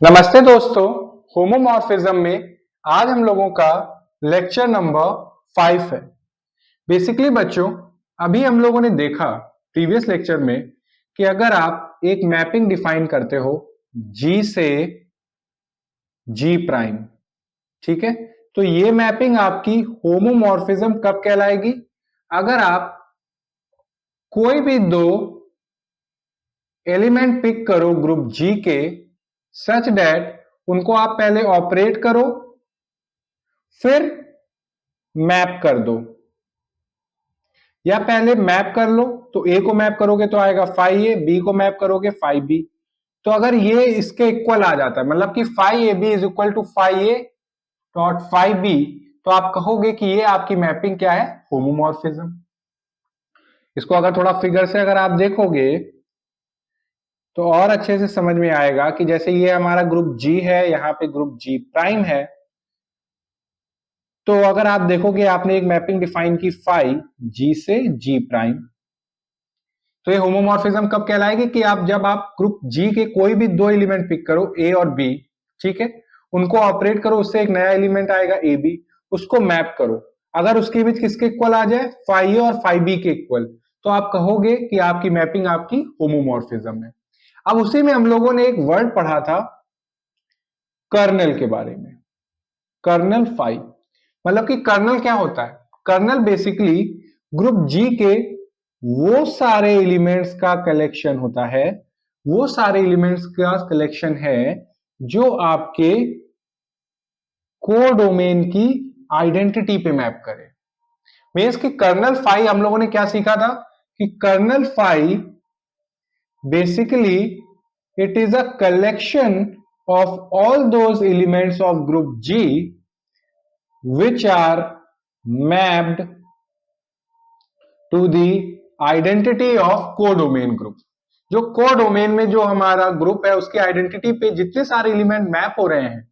नमस्ते दोस्तों, होमोमॉर्फिज्म में आज हम लोगों का लेक्चर नंबर 5 है। बेसिकली बच्चों, अभी हम लोगों ने देखा प्रीवियस लेक्चर में कि अगर आप एक मैपिंग डिफाइन करते हो G से G प्राइम, ठीक है, तो ये मैपिंग आपकी होमोमॉर्फिज्म कब कहलाएगी? अगर आप कोई भी दो एलिमेंट पिक करो ग्रुप G के सच दैट उनको आप पहले ऑपरेट करो फिर मैप कर दो, या पहले मैप कर लो तो ए को मैप करोगे तो आएगा फाई ए, बी को मैप करोगे फाई बी। तो अगर ये इसके इक्वल आ जाता है, मतलब कि phi A B is equal to phi A dot phi B, तो आप कहोगे कि ये आपकी मैपिंग क्या है? होमोमॉर्फिज्म। इसको अगर थोड़ा फिगर से अगर आप देखोगे तो और अच्छे से समझ में आएगा कि जैसे ये हमारा ग्रुप जी है, यहां पे ग्रुप जी प्राइम है, तो अगर आप देखोगे आपने एक मैपिंग डिफाइन की फाई जी से जी प्राइम, तो ये होमोमॉर्फिज्म कब कहलाएगी? कि आप जब आप ग्रुप जी के कोई भी दो एलिमेंट पिक करो ए और बी, ठीक है, उनको ऑपरेट करो, उससे एक नया एलिमेंट आएगा ए बी, उसको मैप करो, अगर उसके बीच किसके इक्वल आ जाए? फाई ए और फाई बी के इक्वल, तो आप कहोगे कि आपकी मैपिंग आपकी होमोमॉर्फिज्म है। अब उसी में हम लोगों ने एक वर्ड पढ़ा था कर्नल के बारे में, कर्नल फाई। मतलब कि कर्नल क्या होता है? कर्नल बेसिकली ग्रुप जी के वो सारे एलिमेंट्स का कलेक्शन होता है, वो सारे एलिमेंट्स का कलेक्शन है जो आपके कोडोमेन की आइडेंटिटी पे मैप करे। मींस कि कर्नल फाई हम लोगों ने क्या सीखा था कि kernel phi basically it is a collection of all those elements of group G which are mapped to the identity of codomain group. जो कोडोमेन में जो हमारा ग्रुप है उसकी आइडेंटिटी पे जितने सारे एलिमेंट मैप हो रहे हैं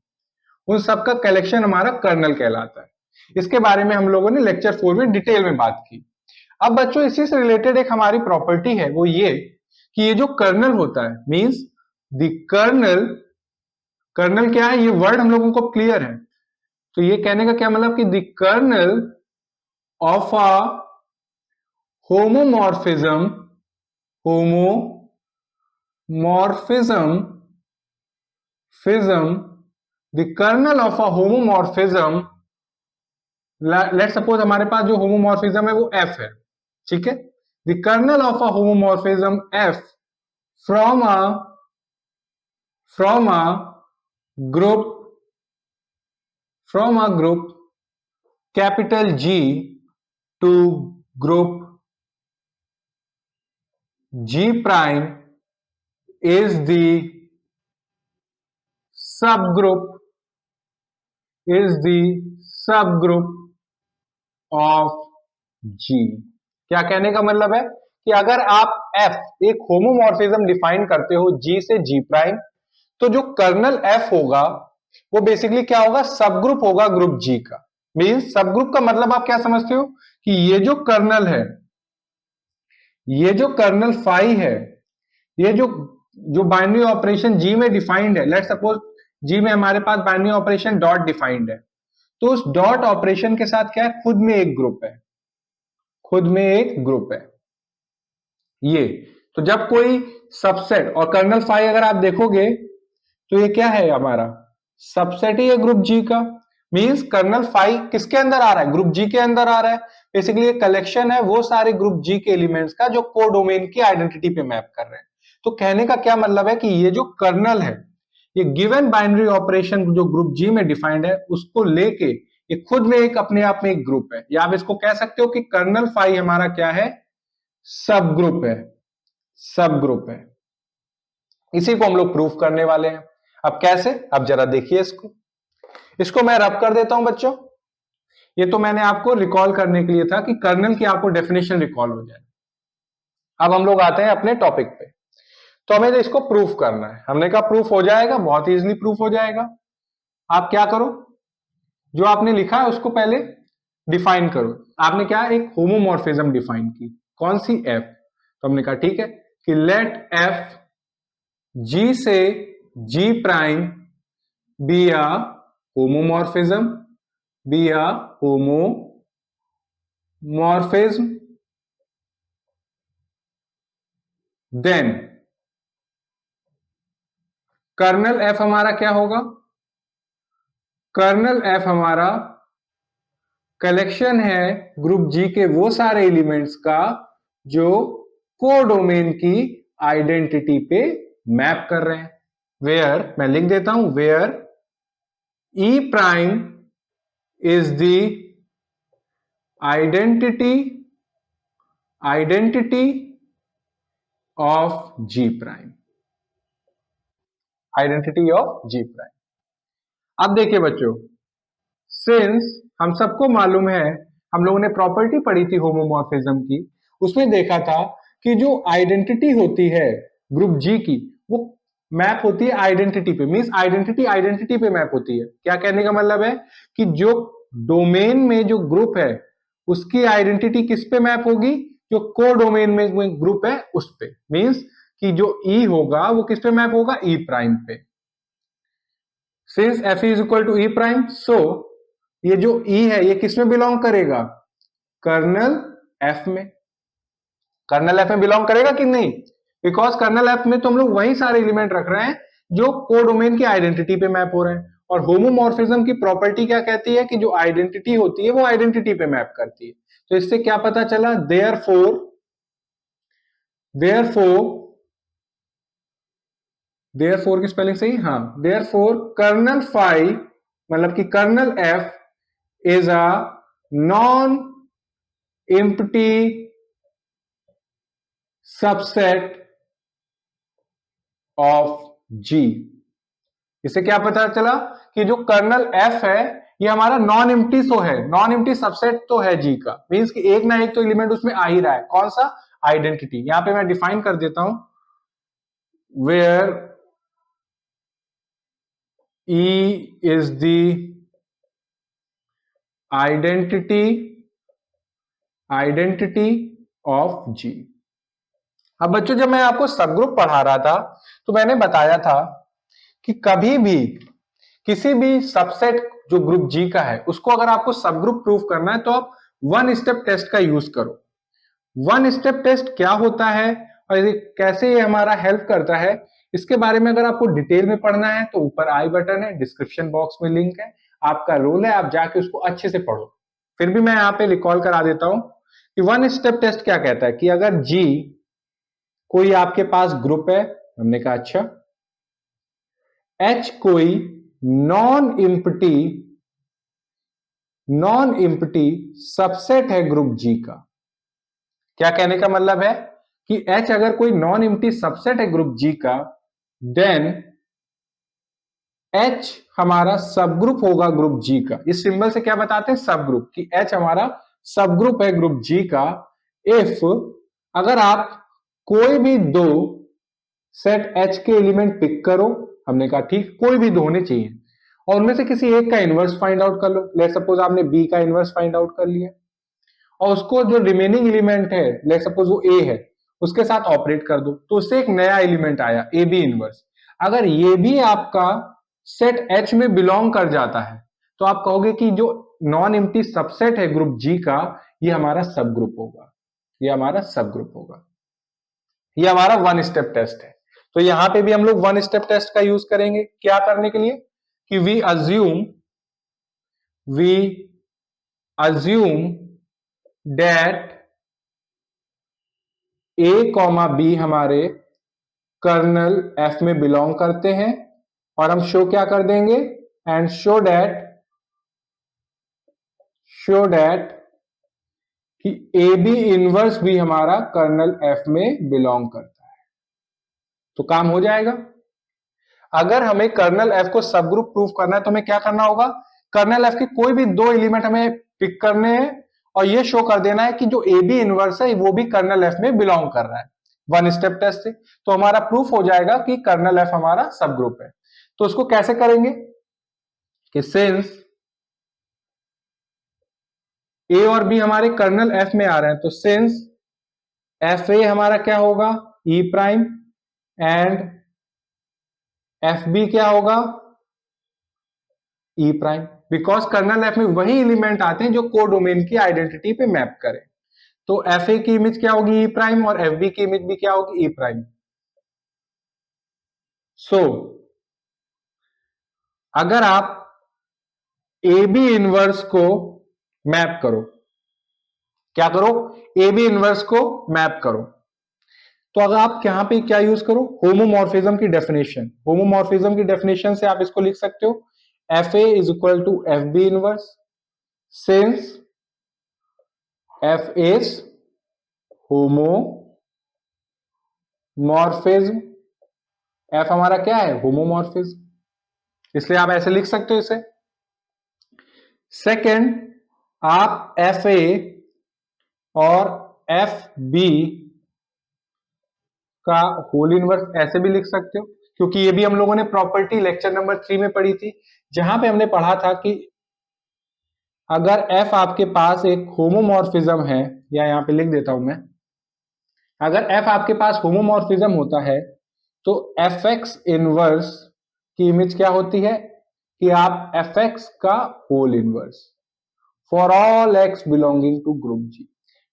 उन सबका कलेक्शन हमारा कर्नल कहलाता है। इसके बारे में हम लोगों ने लेक्चर 4 में डिटेल में बात की। अब बच्चों, इसी से रिलेटेड एक हमारी प्रॉपर्टी है, वो ये कि ये जो कर्नल होता है मींस द कर्नल, कर्नल क्या है ये वर्ड हम लोगों को क्लियर है, तो ये कहने का क्या मतलब कि the kernel of a homomorphism, the kernel of a homomorphism, let suppose हमारे पास जो होमोमॉर्फिज्म है वो f है, ठीक है, the kernel of a homomorphism f from a group capital G to group G prime is the subgroup of G। क्या कहने का मतलब है कि अगर आप F एक होमोमॉर्फिज्म डिफाइन करते हो G से G प्राइम, तो जो कर्नल F होगा वो बेसिकली क्या होगा? सब ग्रुप होगा ग्रुप G का। मींस सब ग्रुप का मतलब आप क्या समझते हो कि ये जो कर्नल है, ये जो कर्नल फाई है, ये जो बाइनरी ऑपरेशन G में डिफाइंड है, लेट सपोज G में हमारे पास बाइनरी ऑपरेशन डॉट डिफाइंड है, तो उस डॉट ऑपरेशन के साथ क्या है? खुद में एक ग्रुप है, खुद में एक ग्रुप है ये। तो जब कोई सबसेट, और कर्नल फाई अगर आप देखोगे तो ये क्या है? हमारा सबसेट ही है ग्रुप जी का। मींस कर्नल फाई किसके अंदर आ रहा है? ग्रुप जी के अंदर आ रहा है। बेसिकली ये कलेक्शन है वो सारे ग्रुप जी के एलिमेंट्स का जो कोडोमेन की आइडेंटिटी पे मैप कर रहे हैं। तो कहने का क्या मतलब है कि ये जो कर्नल है, ये गिवन बाइनरी ऑपरेशन जो ग्रुप जी में डिफाइंड है उसको लेके ये खुद में एक अपने आप में एक ग्रुप है, या आप इसको कह सकते हो कि कर्नल फाई हमारा क्या है? सब ग्रुप है, सब ग्रुप है। इसी को हम लोग प्रूफ करने वाले हैं। अब कैसे? अब जरा देखिए इसको मैं रब कर देता हूं बच्चों। ये तो मैंने आपको रिकॉल करने के लिए था कि कर्नल की आपको डेफिनेशन रिकॉल हो जाए। अब हम लोग आते हैं अपने टॉपिक पे। तो हमें इसको प्रूफ करना है। हमने कहा प्रूफ हो जाएगा, बहुत इजीली प्रूफ हो जाएगा। आप क्या करो, जो आपने लिखा है उसको पहले डिफाइन करो। आपने क्या? एक होमोमॉर्फिज्म डिफाइन की। कौन सी? एफ। तो हमने कहा ठीक है कि लेट एफ जी से G prime be a homomorphism, be a homomorphism, then kernel F हमारा क्या होगा? कर्नल एफ हमारा कलेक्शन है ग्रुप जी के वो सारे एलिमेंट्स का जो कोडोमेन की आइडेंटिटी पे मैप कर रहे हैं। वेयर, मैं लिख देता हूं, where e prime is the identity of G prime, identity of G prime. अब देखिए बच्चों, सिंस हम सबको मालूम है, हम लोगों ने प्रॉपर्टी पढ़ी थी होमोमॉर्फिज्म की, उसमें देखा था कि जो आइडेंटिटी होती है ग्रुप जी की वो मैप होती है आइडेंटिटी पे, मींस आइडेंटिटी आइडेंटिटी पे मैप होती है। क्या कहने का मतलब है कि जो डोमेन में जो ग्रुप है उसकी आइडेंटिटी किस पे मैप होगी? जो को डोमेन में ग्रुप है उस पे, मींस कि जो ई होगा वो किस पे मैप होगा? ई प्राइम पे। Since F is equal to E prime, so ये जो ई है ये किस में बिलोंग करेगा? कर्नल एफ में। कर्नल एफ में बिलोंग करेगा कि नहीं? बिकॉज कर्नल एफ में तो हम लोग वही सारे एलिमेंट रख रहे हैं जो कोडोमेन की आइडेंटिटी पे मैप हो रहे हैं। और होमोमॉर्फिज्म की प्रॉपर्टी क्या कहती है कि जो आइडेंटिटी होती है वो आइडेंटिटी पे मैप करती है। तो इससे क्या पता चला? देयरफॉर की स्पेलिंग सही? हाँ, देयरफॉर कर्नल फाई मतलब कि kernel F is a non empty subset of G. इससे क्या पता चला कि जो कर्नल एफ है ये हमारा नॉन एम्प्टी तो है, नॉन एम्प्टी सबसेट तो है जी का, मींस कि एक ना एक तो एलिमेंट उसमें आ ही रहा है। कौन सा? आइडेंटिटी। यहां पे मैं डिफाइन कर देता हूं, where E is the identity of G. अब बच्चों, जब मैं आपको सबग्रुप पढ़ा रहा था तो मैंने बताया था कि कभी भी किसी भी सबसेट जो ग्रुप जी का है उसको अगर आपको सबग्रुप प्रूफ करना है तो आप वन स्टेप टेस्ट का यूज करो। वन स्टेप टेस्ट क्या होता है और ये कैसे ये हमारा हेल्प करता है, इसके बारे में अगर आपको डिटेल में पढ़ना है तो ऊपर आई बटन है, डिस्क्रिप्शन बॉक्स में लिंक है, आपका रोल है, आप जाके उसको अच्छे से पढ़ो। फिर भी मैं यहाँ पे रिकॉल करा देता हूं कि वन स्टेप टेस्ट क्या कहता है कि अगर जी कोई आपके पास ग्रुप है, हमने कहा अच्छा, एच कोई नॉन इम्पटी सबसेट है ग्रुप जी का। क्या कहने का मतलब है कि एच अगर कोई नॉन इम्पटी सबसेट है ग्रुप जी का, देन एच हमारा सब ग्रुप होगा ग्रुप जी का। इस सिंबल से क्या बताते हैं? सब ग्रुप, कि एच हमारा सब ग्रुप है ग्रुप जी का इफ अगर आप कोई भी दो सेट एच के एलिमेंट पिक करो, हमने कहा ठीक, कोई भी दो होने चाहिए, और उनमें से किसी एक का इनवर्स फाइंड आउट कर लो। लेट सपोज आपने बी का इनवर्स फाइंड आउट कर लिया और उसको जो रिमेनिंग एलिमेंट है, लेट सपोज वो ए है, उसके साथ ऑपरेट कर दो, तो उससे एक नया एलिमेंट आया ए बी इनवर्स। अगर ये भी आपका सेट एच में बिलोंग कर जाता है तो आप कहोगे कि जो नॉन एम्प्टी सबसेट है ग्रुप जी का ये हमारा सब ग्रुप होगा, ये हमारा सब ग्रुप होगा। ये हमारा वन स्टेप टेस्ट है। तो यहां पे भी हम लोग वन स्टेप टेस्ट का यूज करेंगे क्या करने के लिए कि we assume that A comma B हमारे कर्नल एफ में बिलोंग करते हैं, और हम शो क्या कर देंगे? एंड शो दैट कि ए बी इनवर्स भी हमारा कर्नल एफ में बिलोंग करता है, तो काम हो जाएगा। अगर हमें कर्नल एफ को सब ग्रुप प्रूफ करना है तो हमें क्या करना होगा? कर्नल एफ के कोई भी दो एलिमेंट हमें पिक करने हैं और ये शो कर देना है कि जो ए बी इनवर्स है वो भी कर्नल एफ में बिलोंग कर रहा है वन स्टेप टेस्ट से, तो हमारा प्रूफ हो जाएगा कि कर्नल एफ हमारा सब ग्रुप है। तो उसको कैसे करेंगे कि सिंस ए और बी हमारे कर्नल एफ में आ रहे हैं, तो सिंस एफ ए हमारा क्या होगा? E prime, and F B क्या होगा? E prime, because colonel F में वही एलिमेंट आते हैं जो कोडोमेन की आइडेंटिटी पे मैप करें। तो एफ ए की इमेज क्या होगी? ई प्राइम, और एफ बी की इमेज भी क्या होगी? ई प्राइम। सो अगर आप ए बी इनवर्स को मैप करो, क्या करो? ए बी इनवर्स को मैप करो, तो अगर आप यहां पे क्या यूज करो? होमोमॉर्फिज्म की डेफिनेशन। होमोमॉर्फिज्म की डेफिनेशन से आप इसको लिख सकते हो F A is equal to F B inverse since F is homomorphism. F हमारा क्या है? होमोमॉर्फिज्म, इसलिए आप ऐसे लिख सकते हो इसे। सेकंड, आप एफ ए और एफ बी का होल इनवर्स ऐसे भी लिख सकते हो, क्योंकि ये भी हम लोगों ने प्रॉपर्टी लेक्चर नंबर 3 में पढ़ी थी, जहां पे हमने पढ़ा था कि अगर एफ आपके पास एक होमोमॉर्फिज्म है, या यहां पे लिख देता हूं मैं, अगर एफ आपके पास होमोमॉर्फिज्म होता है तो एफ एक्स इनवर्स की इमेज क्या होती है? कि आप एफ एक्स का whole inverse for all X belonging to group G.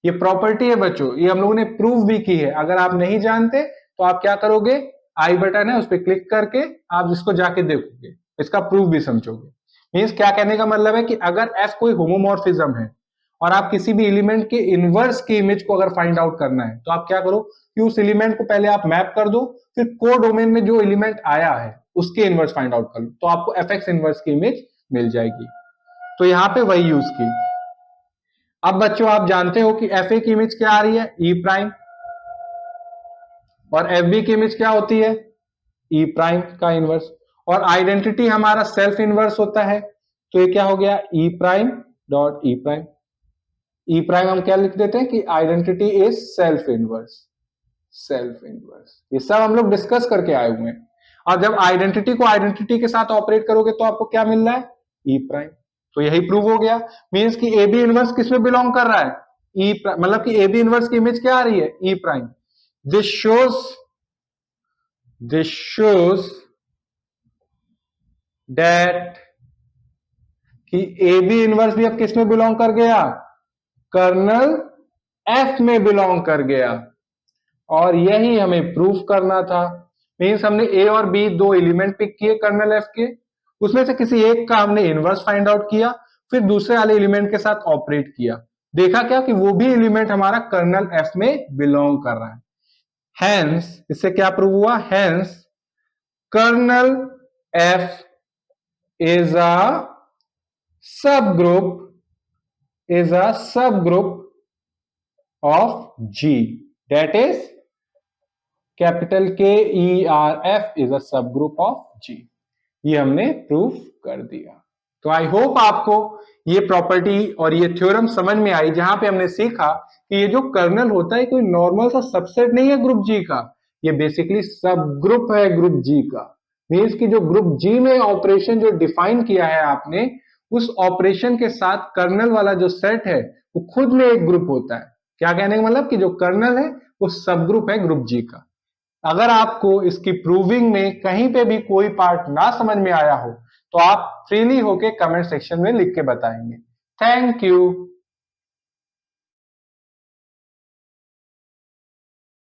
ये प्रॉपर्टी है बच्चों, ये हम लोगों ने प्रूव भी की है। अगर आप नहीं जानते तो आप क्या करोगे? आई बटन है, उस पर क्लिक करके आप इसको जाके देखोगे, इसका प्रूफ भी समझोगे। मींस क्या कहने का मतलब है कि अगर एफ कोई होमोमॉर्फिज्म है और आप किसी भी एलिमेंट के इनवर्स की इमेज को अगर फाइंड आउट करना है, तो आप क्या करो कि उस एलिमेंट को पहले आप मैप कर दो, फिर को डोमेन में जो एलिमेंट आया है उसके इनवर्स फाइंड आउट कर लो, तो आपको एफ एक्स इनवर्स की इमेज मिल जाएगी। तो यहां पे वही यूज की। अब बच्चों आप जानते हो कि एफ ए की इमेज क्या आ रही है? ई प्राइम, और एफ बी की इमेज क्या होती है? ई प्राइम का इनवर्स, और आइडेंटिटी हमारा सेल्फ इनवर्स होता है, तो ये क्या हो गया? ई प्राइम डॉट ई प्राइम। ई प्राइम हम क्या लिख देते हैं कि identity is self inverse. Self inverse, ये सब हम लोग डिस्कस करके आए हुए हैं। और जब आइडेंटिटी को आइडेंटिटी के साथ ऑपरेट करोगे तो आपको क्या मिल रहा है? ई प्राइम। तो यही प्रूव हो गया। मींस कि ए बी इनवर्स किसमें बिलोंग कर रहा है? ई प्राइम, मतलब कि ए बी इनवर्स की इमेज क्या आ रही है? ई प्राइम। दिस शोज दैट कि ए बी इनवर्स भी अब किसमें बिलोंग कर गया? कर्नल एफ में बिलोंग कर गया, और यही हमें प्रूफ करना था। मींस हमने ए और बी दो एलिमेंट पिक किए कर्नल एफ के, उसमें से किसी एक का हमने इनवर्स फाइंड आउट किया, फिर दूसरे वाले एलिमेंट के साथ ऑपरेट किया, देखा क्या कि वो भी एलिमेंट हमारा कर्नल एफ में बिलोंग कर रहा है। हेंस इससे क्या प्रूव हुआ? Hence kernel F is a subgroup of G, that is capital KERF is a subgroup of G। ये हमने प्रूफ कर दिया। तो आई होप आपको ये प्रॉपर्टी और ये थ्योरम समझ में आई, जहां पे हमने सीखा कि ये जो कर्नल होता है कोई नॉर्मल सा सबसेट नहीं है ग्रुप जी का, ये बेसिकली सब ग्रुप है ग्रुप जी का। मीन्स कि जो ग्रुप जी में ऑपरेशन जो डिफाइन किया है आपने, उस ऑपरेशन के साथ कर्नल वाला जो सेट है वो खुद में एक ग्रुप होता है। क्या कहने का मतलब कि जो कर्नल है वो सब ग्रुप है ग्रुप जी का। अगर आपको इसकी प्रूविंग में कहीं पे भी कोई पार्ट ना समझ में आया हो तो आप फ्रीली होके कमेंट सेक्शन में लिख के बताएंगे। Thank you.